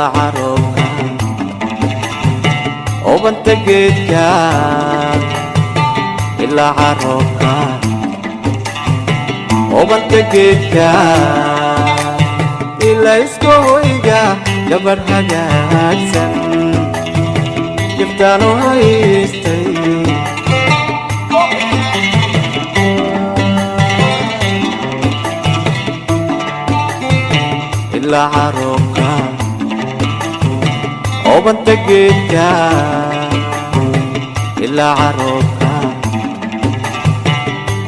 إلا عروقا وبنت جيتك إلا عروقا وبنت جيتك إلا إسكويجا جبر حاجاتسن جبتانو هايستي إلا عروقا وبنت جيتك إلا عروقا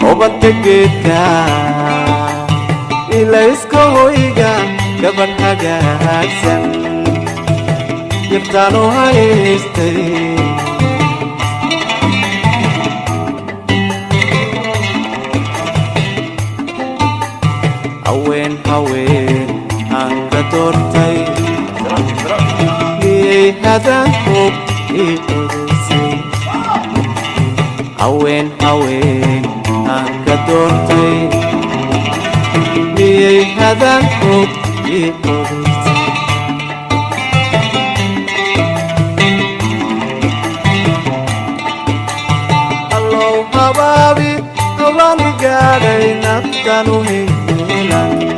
وبنت جيتك إلا إسكويجا جبر حاجاتسن جبتانو هايستي هوين هوين أنك تورتي ليه هذا حب يقرسي هوين هوين أنك تورتي ليه هذا حب يقرسي الله حبابي حبابي قالي نفتنو هيلا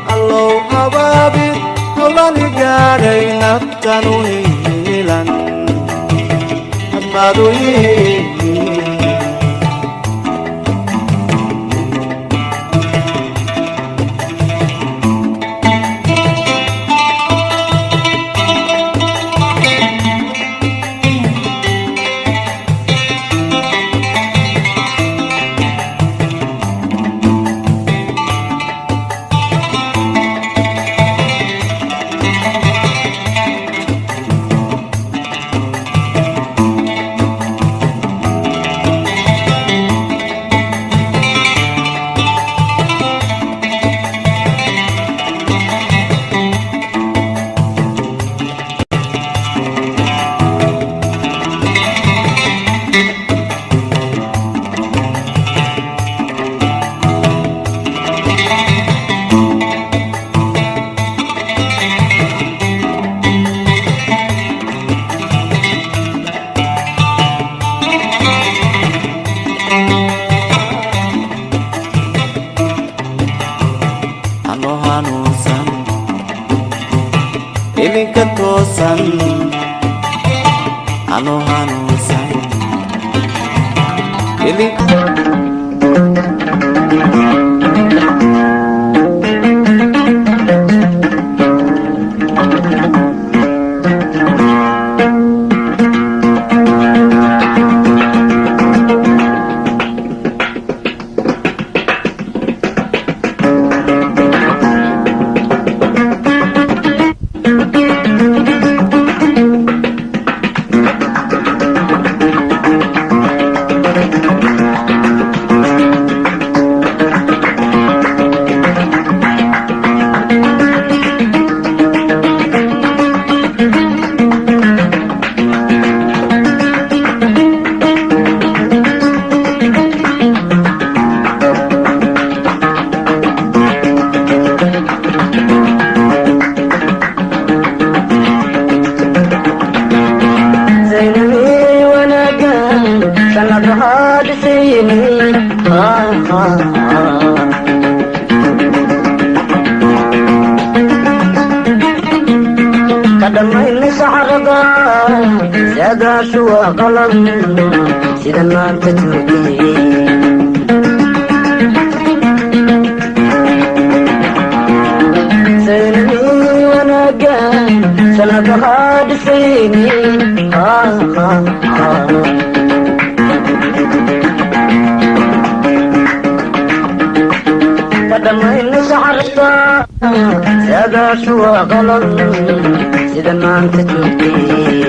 Hello, hababi, hawlani gaadhay naftanu hiilan hadmaadu ilinka toosan ano hanuunsan kadamayn saxarada saadaashu waa qalan sida maanta turkiyey saynanii wanaagan sanadaha dhisayni kadamayn saxarada saadaashu waa qalan sida maanta turkiyey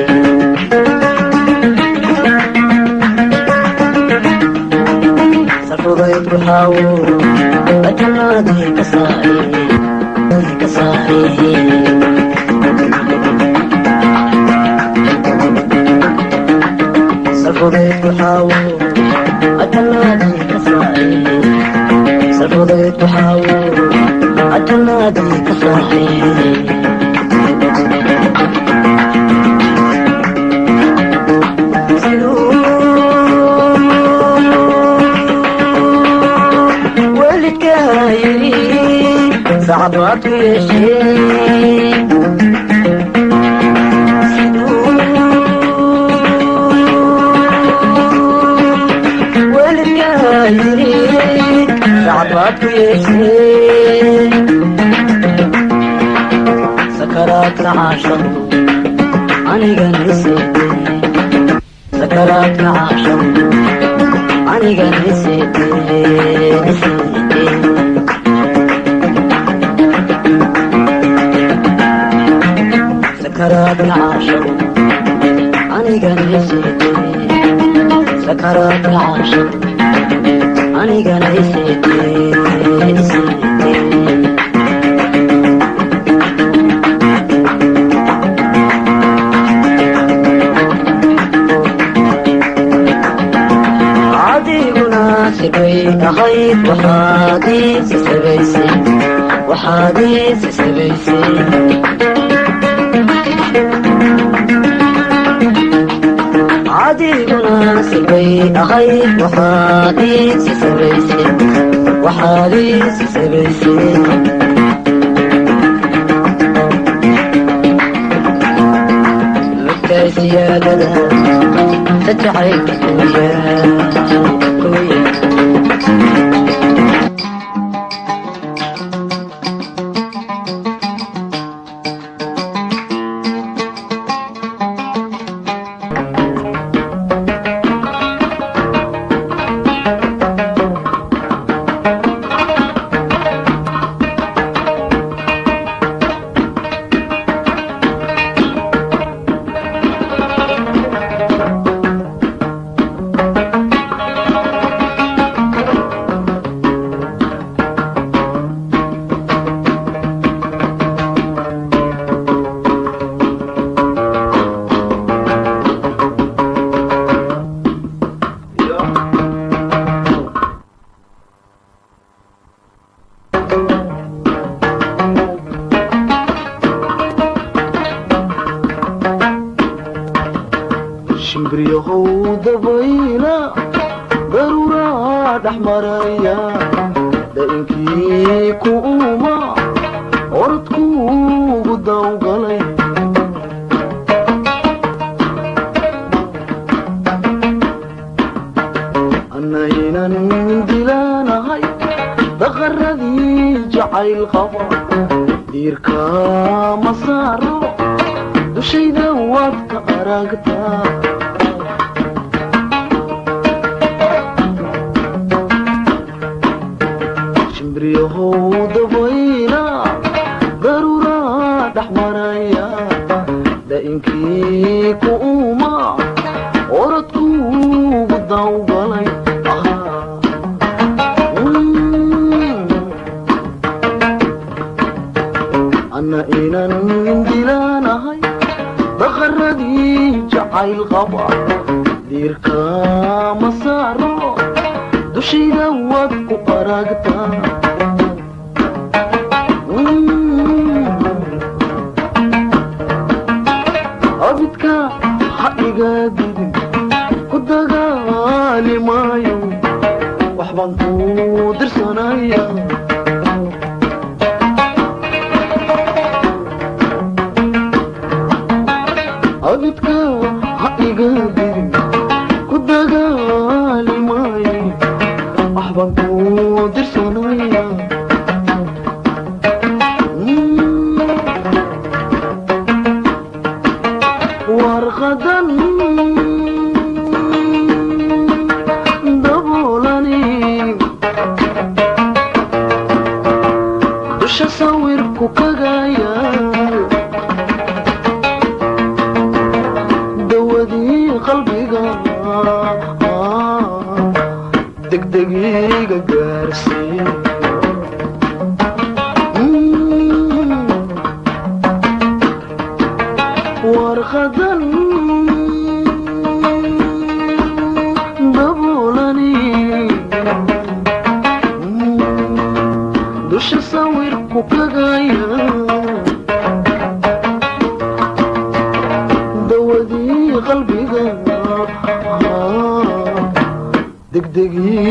safuday buxaawo ajanaadii ka saarey سرفضيت وحاول أتنادي كصاحي سرفضيت وحاول أتنادي كصاحي صعبات يا شيخ والكايرين صعبات يا شيخ سكرات العاشر أنا قنسيتي سكرات العاشر أنا قنسيتي نسيتي سكرات العاشر أنا قنسيتي سكرات العاشر أنا قنسيتي نسيتي عادي مناسبي أخيط وحاديث سبيسي وحاديث سبيسي عادي مناسبي أخيط وحاديث سبيسي وحاديث سبيسي مكة سيادة تتعيك كويا شمبريهو دبينا ضرورة دحمريا دائنكي كوما أردكو قدو قلي أنا هنا ندلانا هاي دغردي جعيل خفا ديركا مسارو دوشي دواتك أراغتا شمبريهو دبينا ضرورة دحمريا دائنكي كوما أردكو قدو قلي أنا إنا ندلانا هاي دغردي جعيل غبا ديركا مسارو دوشي دواتكو أراغتا أبدكا حقيقة ديدن كدغالي مايو وحبانكو درسانايا أبدكا حقيقة ديدن كدغالي مايو وحبانكو درسانايا ورغدا دبولاني دوش صوركو كغايا دودي قلبي دقيقة قارسي ورغدا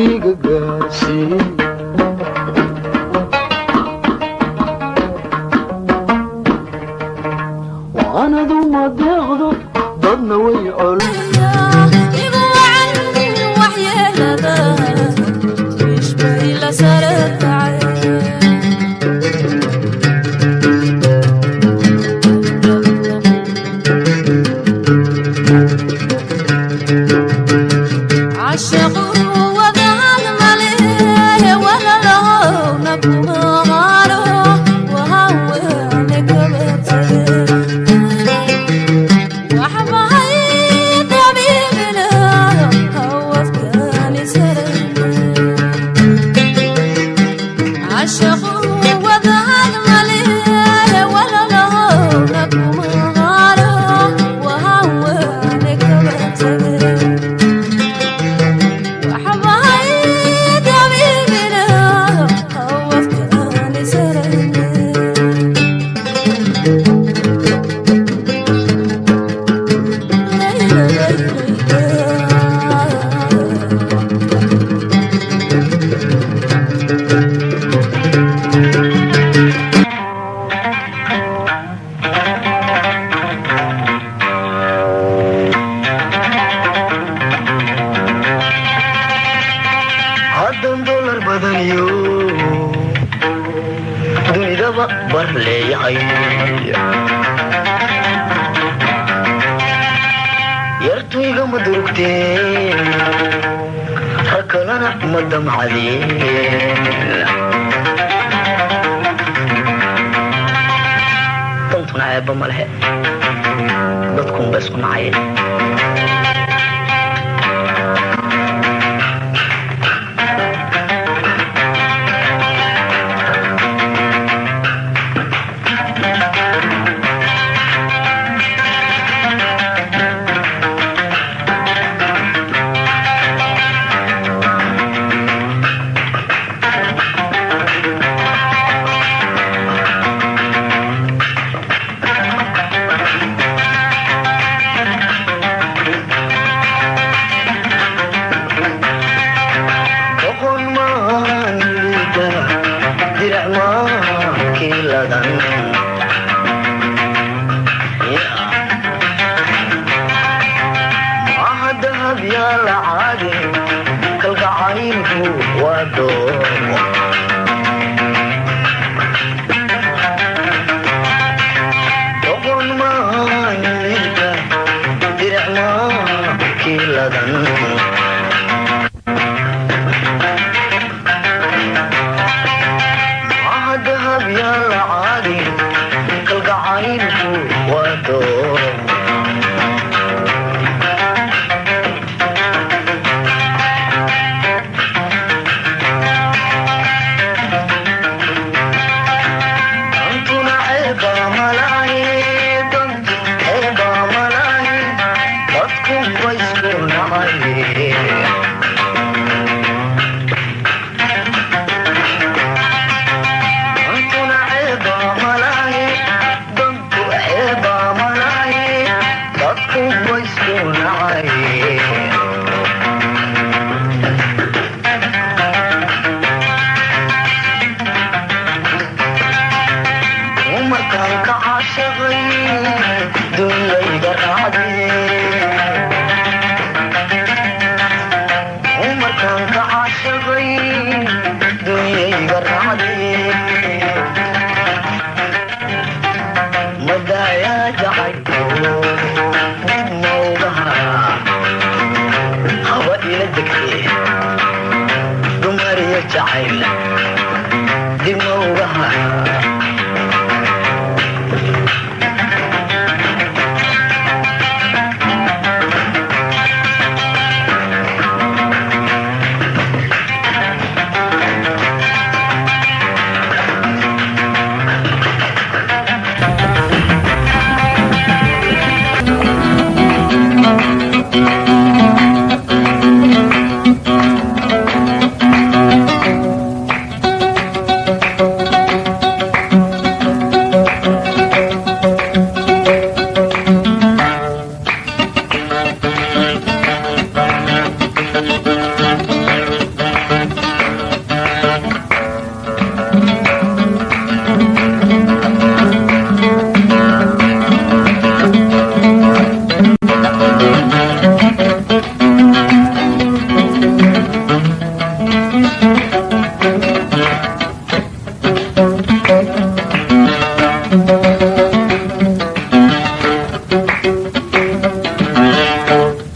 iga gaarsiin waanadu ma deeqdo dadna way col yartuyga ma durugteen rakalana ma damcadeen dantuna ceebba ma lehe dadkunba isku nacayeen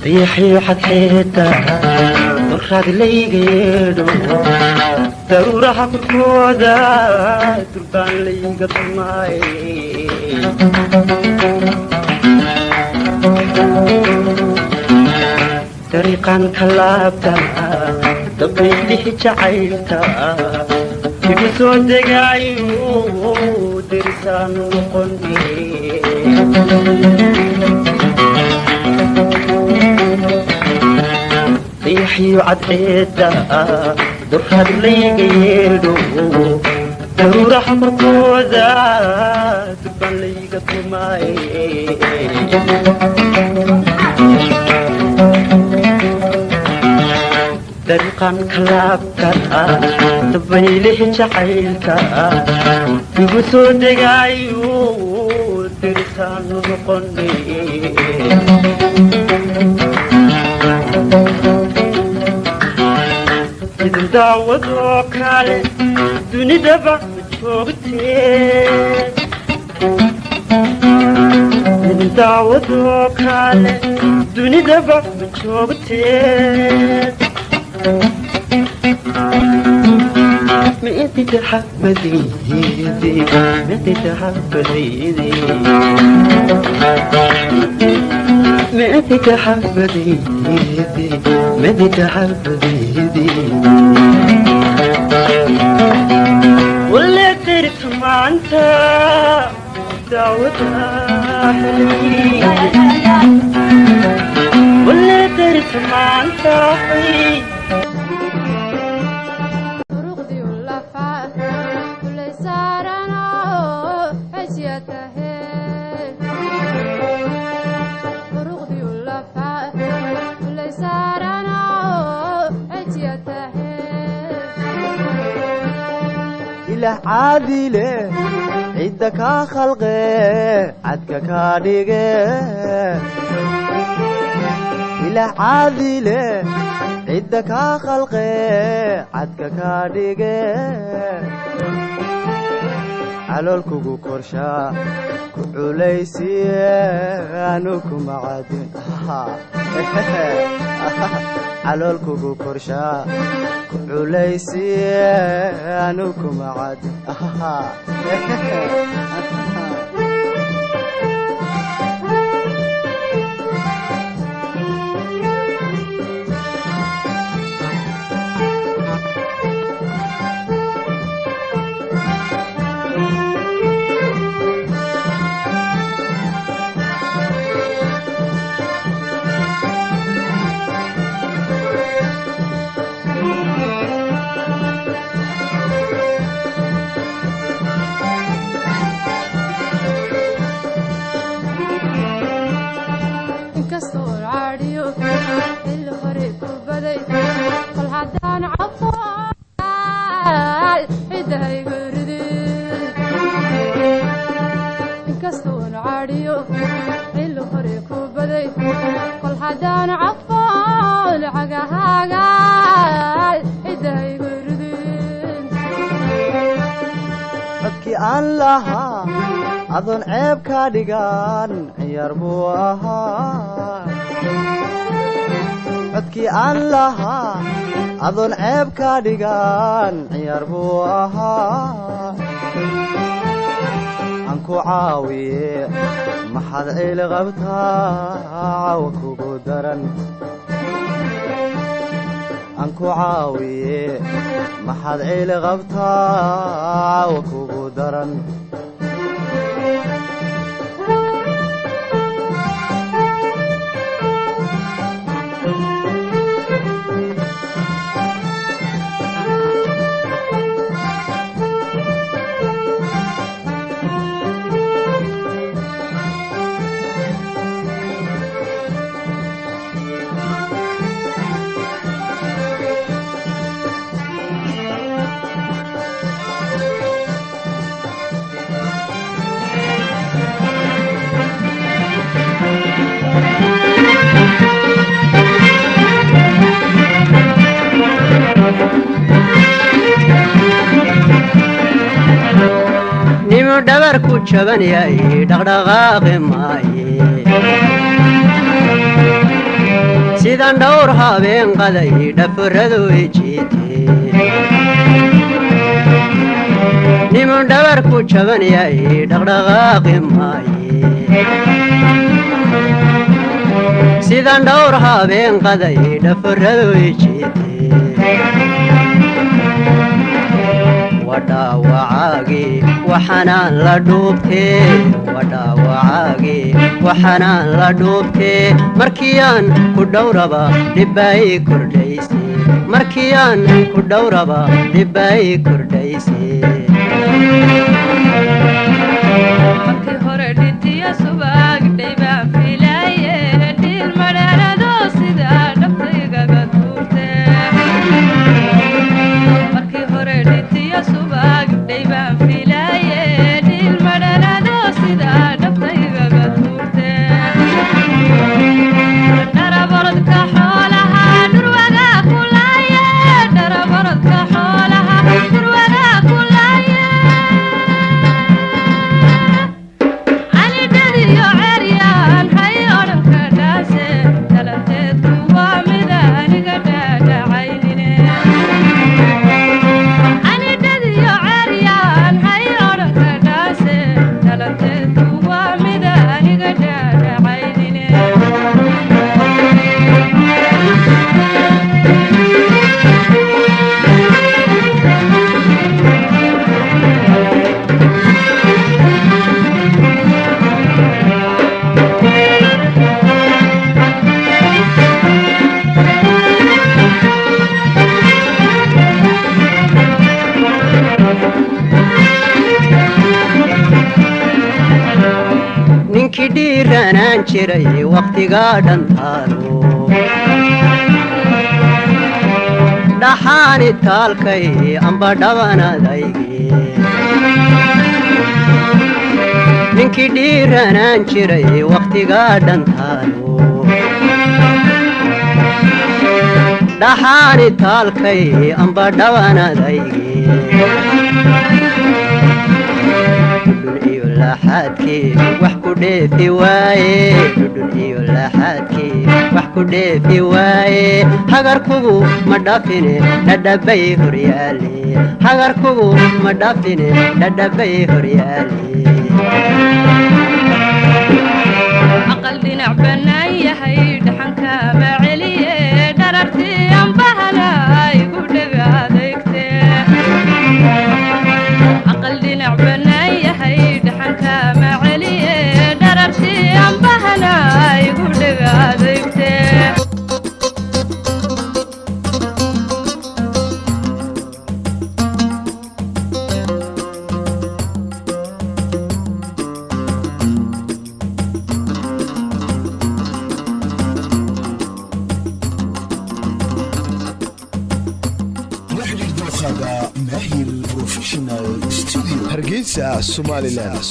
ريحي حتحيتا ورخاد ليقيدو ضرورة كودا تربان ليقى طماي طريقان كلابتا دبيلي جعيلتا يقصو دقايو درسان وقني ريحي وعديدا درخاد ليقيدو ضرورة كودا تربان ليقى طماي طريقان كلابتا دبيلي جعيلتا يقصو دقايو درسان وقني إذن دعوة كالي دوني دبع مجوغتين إذن دعوة كالي دوني دبع مجوغتين مئتي تحبذي مئتي تحبذي مئتي تحبذي مئتي تحبذي ولا ترت مع انت دعوتها حلمي ولا ترت مع انت حلمي عادي له عدك خلقه عدك كاريقه إله عادي له عدك خلقه عدك كاريقه على الكوكو كرشا كعوليسي أنوكم عادين على الكوكو كرشا كعوليسي أنوكم عادين aan lahaa adoon ceeb ka dhigan ciyaar buu ahaa codkii aan lahaa adoon ceeb ka dhigan ciyaar buu ahaa aan ku caawiye maxaad ciil qabtaa caawa kugu daran aan ku caawiye maxaad ciil qabtaa caawa kugu daran jaban yahay dhaqdhaqaaqi maaye sidaan dhowr habeen qaday dhafaradu ijiite niman dhabarku jaban yahay dhaqdhaqaaqi maaye sidaan dhowr habeen qaday dhafaradu ijiite wadhaawacaagii waxanaan la dhuubtee wadhaawacaagii waxanaan la dhuubtee markiyaan ku dhowraba dhibbaay kordhayse markiyaan ku dhowraba dhibbaay kordhayse markii hore dhintiya subag dhaybaan filaaye dhiil madheerado sida dhabtaygaga tuurte markii hore dhintiya subag dhaybaan filaaye dhiil madheerado sida dhabtaygaga tuurte dharabarodka xoolaha dhurwaga kulaaye dharabarodka xoolaha dhurwaga kulaaye ninkii dhiiranaan jiray waqtigaa dhantaalo dhaxaani taalkay amba dhabanadayge ninkii dhiiranaan jiray waqtigaa dhantaalo dhaxaani taalkay amba dhabanadayge dhudhun iyo laxaadkii wax ku dheefi waaye dhudhun iyo laxaadkii wax ku dheefi waaye hagarkugu ma dhafine dhadhabay horyaale hagarkugu ma dhafine dhadhabay horyaale aqal dhinac bannaan yahay dhaxanka ma celiye dharartii ambahana igu dhega adeegte aqal dhinac bannaan yahay dhaxanka ma celiye dharartii ambahana igu dhega adeegte hargeysa somaliland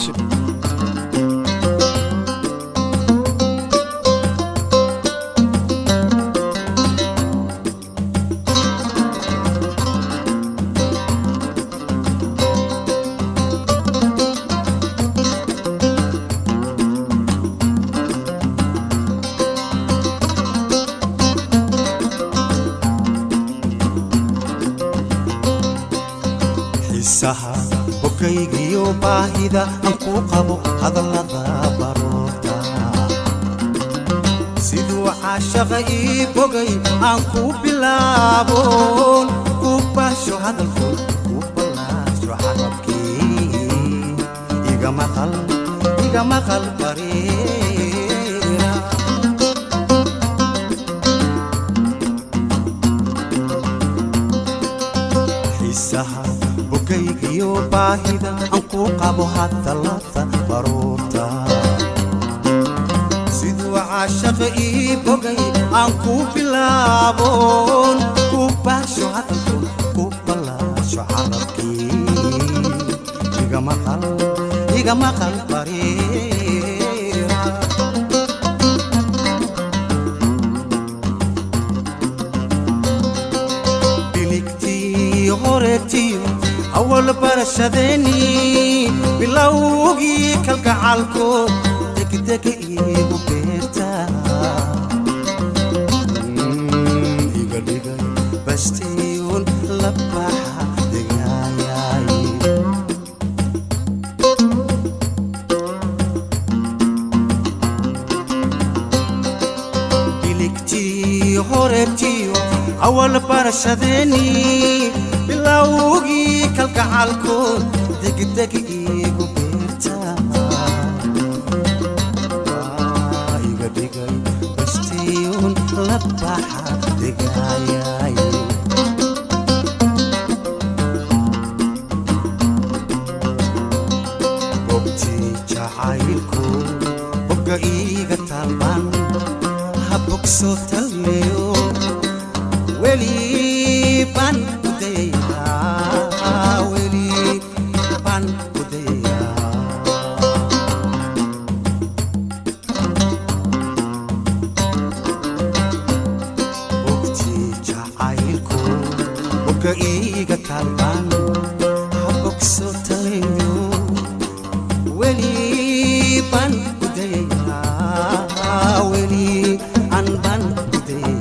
xiisaha bokaygiyo baahida aan ku qabo hadallada baroorta siduu caashaqa ii bogay aan ku bilaaboon ku baasho hadalkood ku ballaasho carabkii iga maqal bareera xiisaha bokaygiyo baahida aan ku qabo hadallada baroorta siduu caashaqa ii bogay aan ku bilaaboon ku baasho hadalkood ku ballaasho carabkii iga maqal bareera binigtii horeetiyo أول برشدني بلوغي كالقعالكو دك دك إيغو بيرتا إيغا إيغا بستيون لباحة دقاياي إليكتي هوربتيو أول برشدني بلوغي كالقعالكو دق دق إيغو بيرتا إيغا دقاي بستيون لباحة دقاياي بوبتي جاعيلكو بقى إيغا تالبان هبوك صوت الميو ولي بان ولي بان بديا وقتي جاعيلكو وقايقة كالبان حبك صوتينيو ولي بان بديا ولي عن بان بديا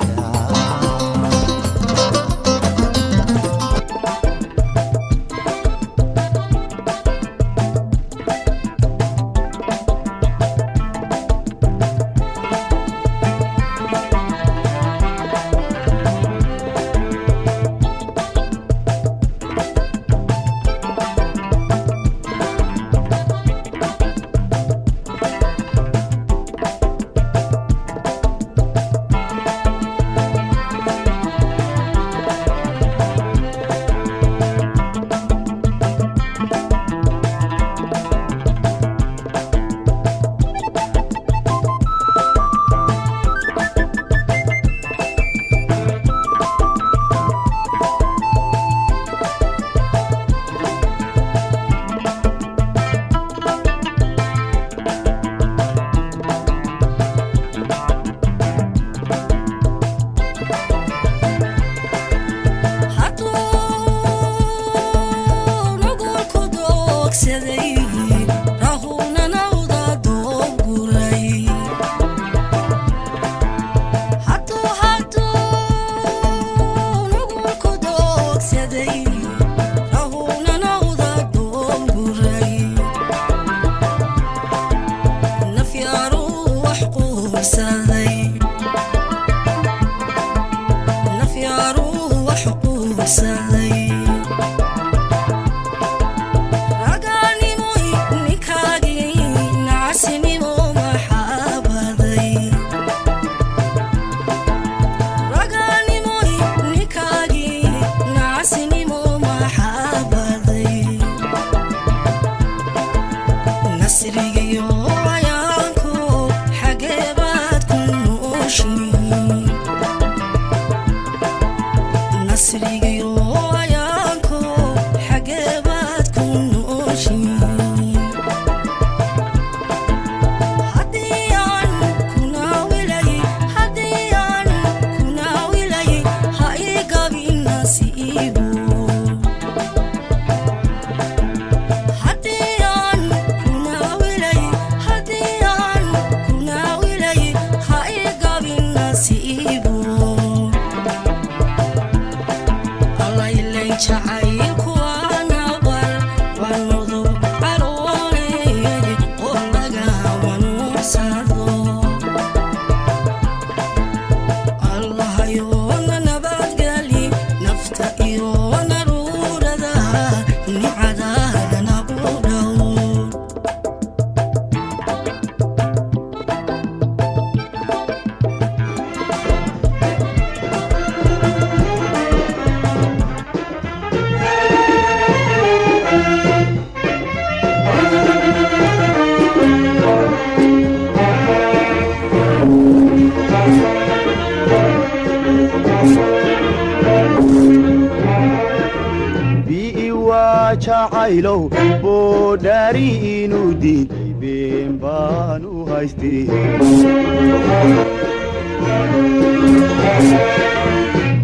jacaylow boodhaari inuu diiday been baan u haystay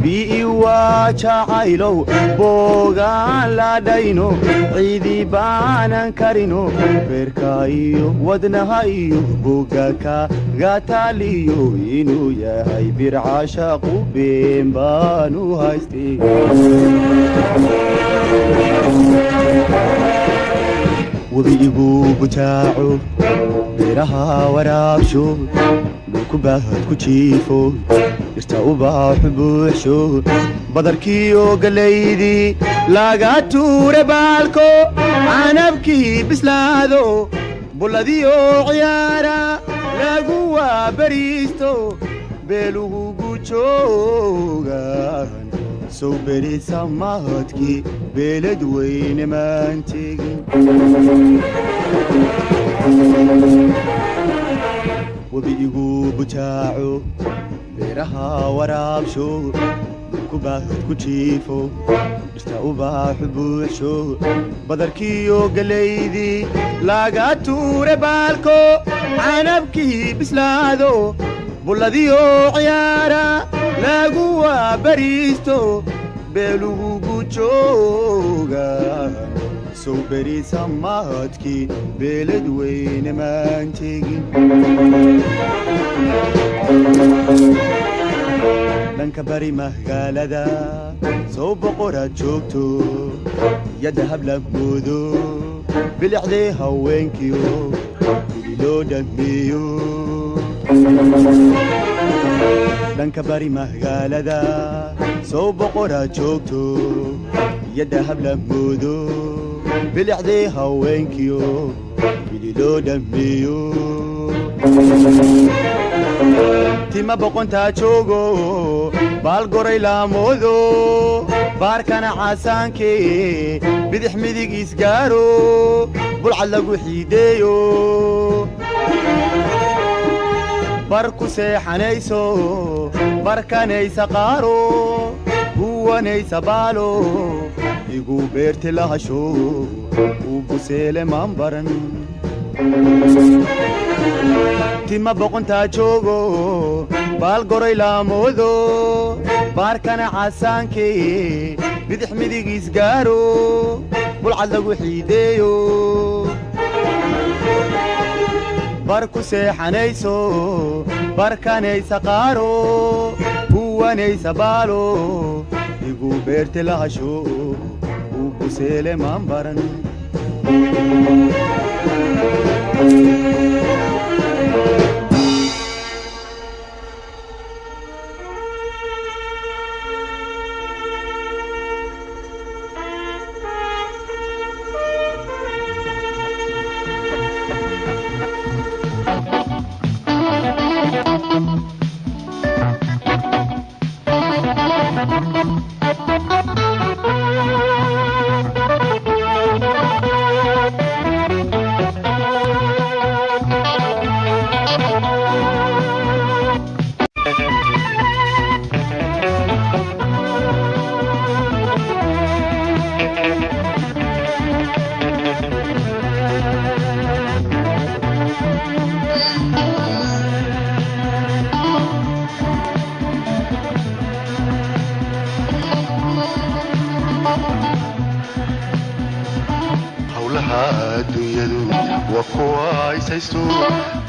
bii waa jacaylow boogaan la dhayno ciidii baanan karino beerka iyo wadnaha iyo boga kaga taaliyo inuu yahay bircaashaqu been baanu haystay webiigu butaaco beeraha waraabsho dhulku baahad ku jiifo dhirta ubaaxu buuxsho badarkiiyo galaydii laga tuure baalko canabkii bislaado bulladiyo ciyaara lagu waabariisto beelugu joogan sow berisa mahadkii beelad weyne maan tegin webiigu butaaco beeraha waraabsho dhulku baahad ku jiifo dhirta ubaaxu buuxsho badarkiiyo galaydii laga tuure baalko canabkii bislaado bulladiyo ciyaara lagu waabariisto beelugu joogan sow berisa mahadkii beelad weyne maan tegin dhanka bari magaalada sow boqoraad joogto yadda habla moodo bilicdee haweenkiyo gudi loo dhammeeyo dhanka bari magaalada sow boqoraad joogto yadda habla moodo bilicdee haweenkiyo gudi loo dhammeeyo tima boqontaa joogo baal goray laamoodo baarkana caasaankee bidix midig isgaaro bulcad lagu xiideeyo bar ku seexanayso barkanaysa qaaro huwanaysa baalo igu beerti lahasho uu buseele maan baran tima boqontaa joogo baal goray laamoodo baarkana caasaankee bidix midig isgaaro bulcad lagu xiideeyo bar ku seexanayso barkanaysa qaaro huwanaysa baalo igu beerti lahasho uu buseele maan baran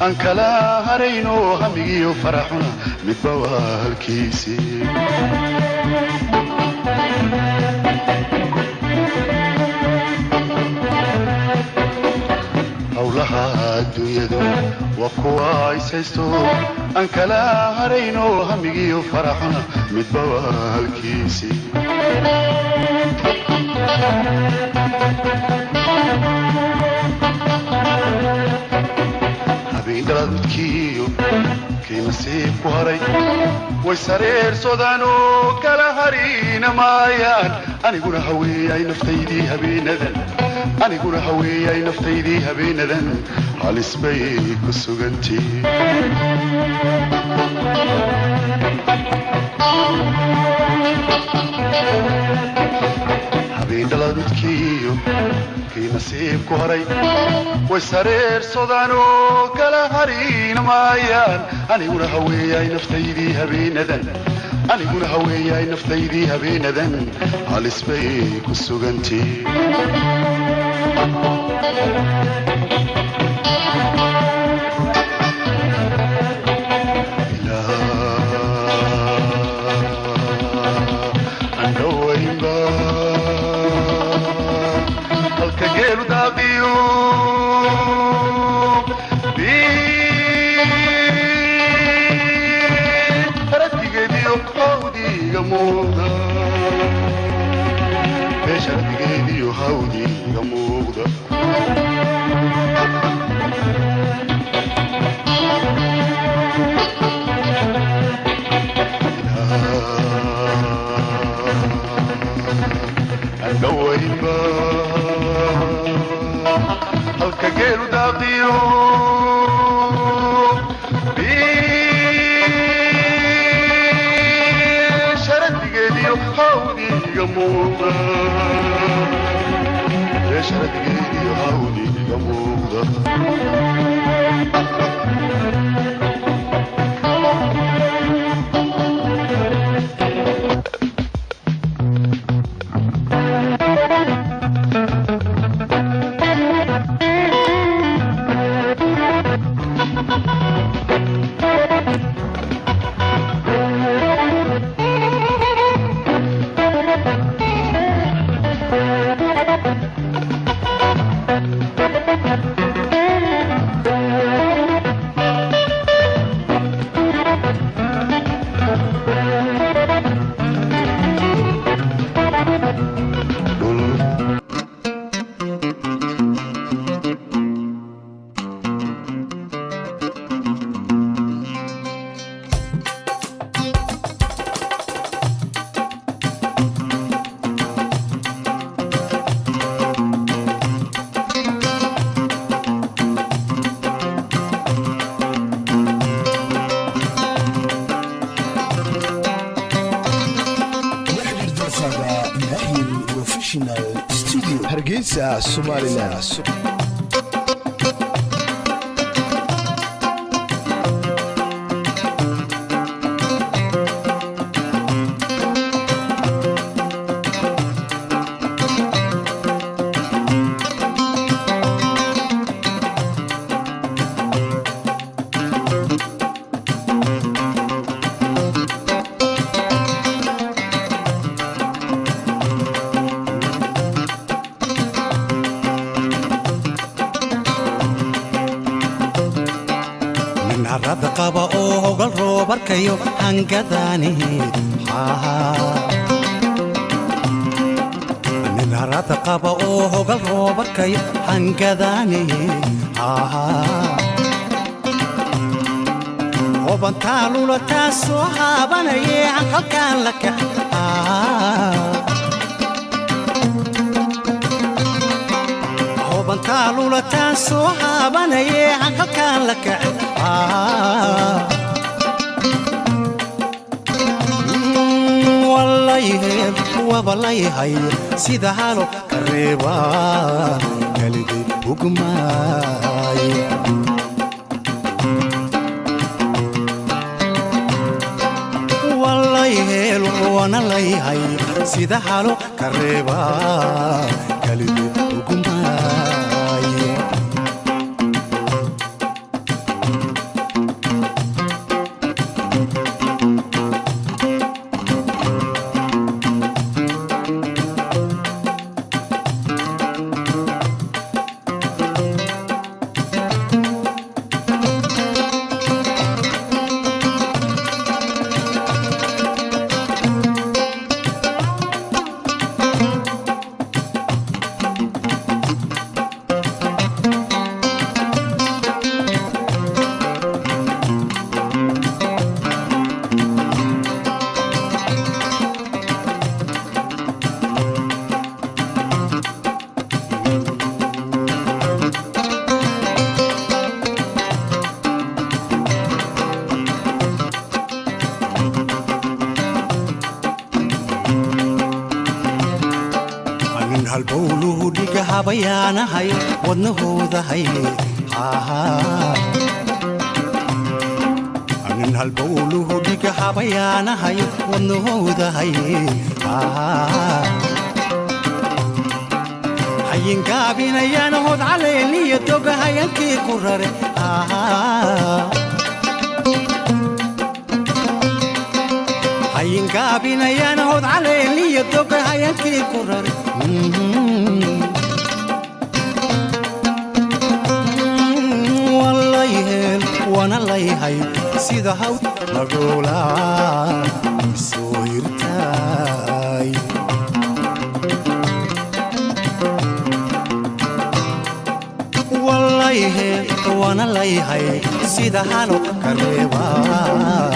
aan kala harayno hamigiyo faraxuna midba waa halkiisii howlaha adduunyadu waa kuwa isaysto aan kala harayno hamigiyo faraxuna midba waa halkiisii dadkiyo kii nasiibku haray way sareersodaanoo kala harina maayaan aniguna haweeyay naftaydii habeenadan halis bay ku sugantii habeendaladudkiyo kii nasiibku haray way sareersodaanoo kala harina maayaan aniguna haweeyay naftaydii habeenadan aniguna haweeyaay naftaydii habeenadan halis bay ku sugantii andhawaynba halka geelu daaqiyo shardigeediyo hawdiga muuqda andhawaynba halka geelu daaqiyo shardigeediyo hawdiga muuqda shardigeediyo hawdiga muuqda hargeysa Somaliland qaba oo hogal roobarkayo hangadaani nin harada qaba oo hogal roobarkayo hangadaani hobantaalula taasoo haabanayee aqalkaan la kaca hobantaalula taasoo haabanayee aqalkaan la kaca wallayheen wabalayhay sida halo kareeba kaligay hugmaay wallayheen wana layhay sida halo kareeba kaligay hugmaay halbowluhu dhiga habayaanahay wadnahoodahay nin halbowluhu dhiga habayaanahayo wadnahoodahay hayingaabinayaan hod caleeliyo doga hayankii ku rare hayingaabinayaan hod caleeliyo doga hayankii ku rare wallayheel wana layhay sida hawd lagoolaa soo hirtaay wallayheel wana layhay sida halo kareebaa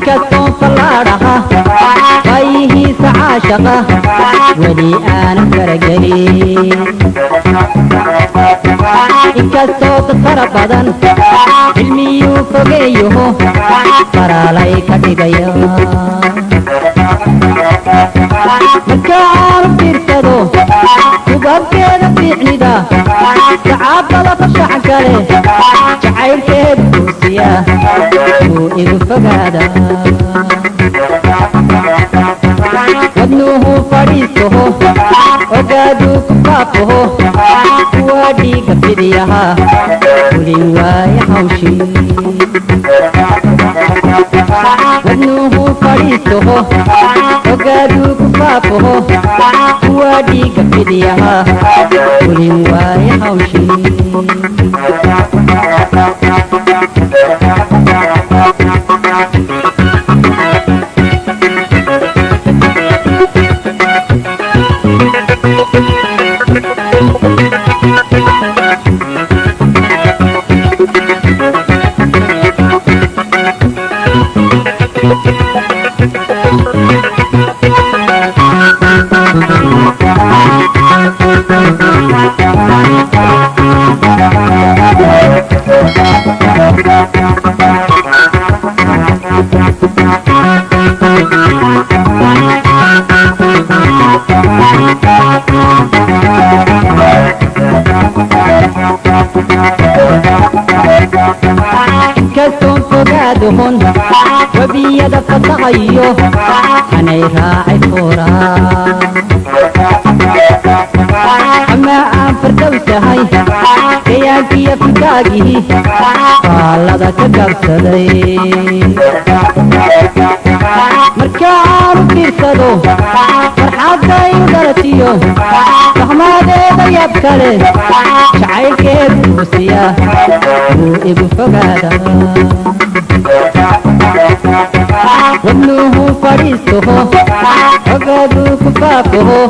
كتون فلارها فايه سعاشقه ولي انا فرقلي كالصوت فربضا علمي فوقيه فرالي كتغيا مكان بيرتدو وبابكيدا بيعنيدا تعاب لا فرشح كالي جعيل كيد بوسيا وإذ فقادا ودنوه فريسه وقادو كفافه وادي قفديها ولين واي حوشي ودنوه فريسه وقادو كفافه وادي قفديها ولين واي حوشي كالتون فقادهن وبيد فتغيه أنا راعي فورا أما فردوسهاي كياكي فكاكي قال ذاك قبصدي مركان بيرسدو فرحاتي ودرتيو فهمادي يبكالي شعيل كيف بوسيا وإبو فقادا وابنه فريسه وقادو كفافه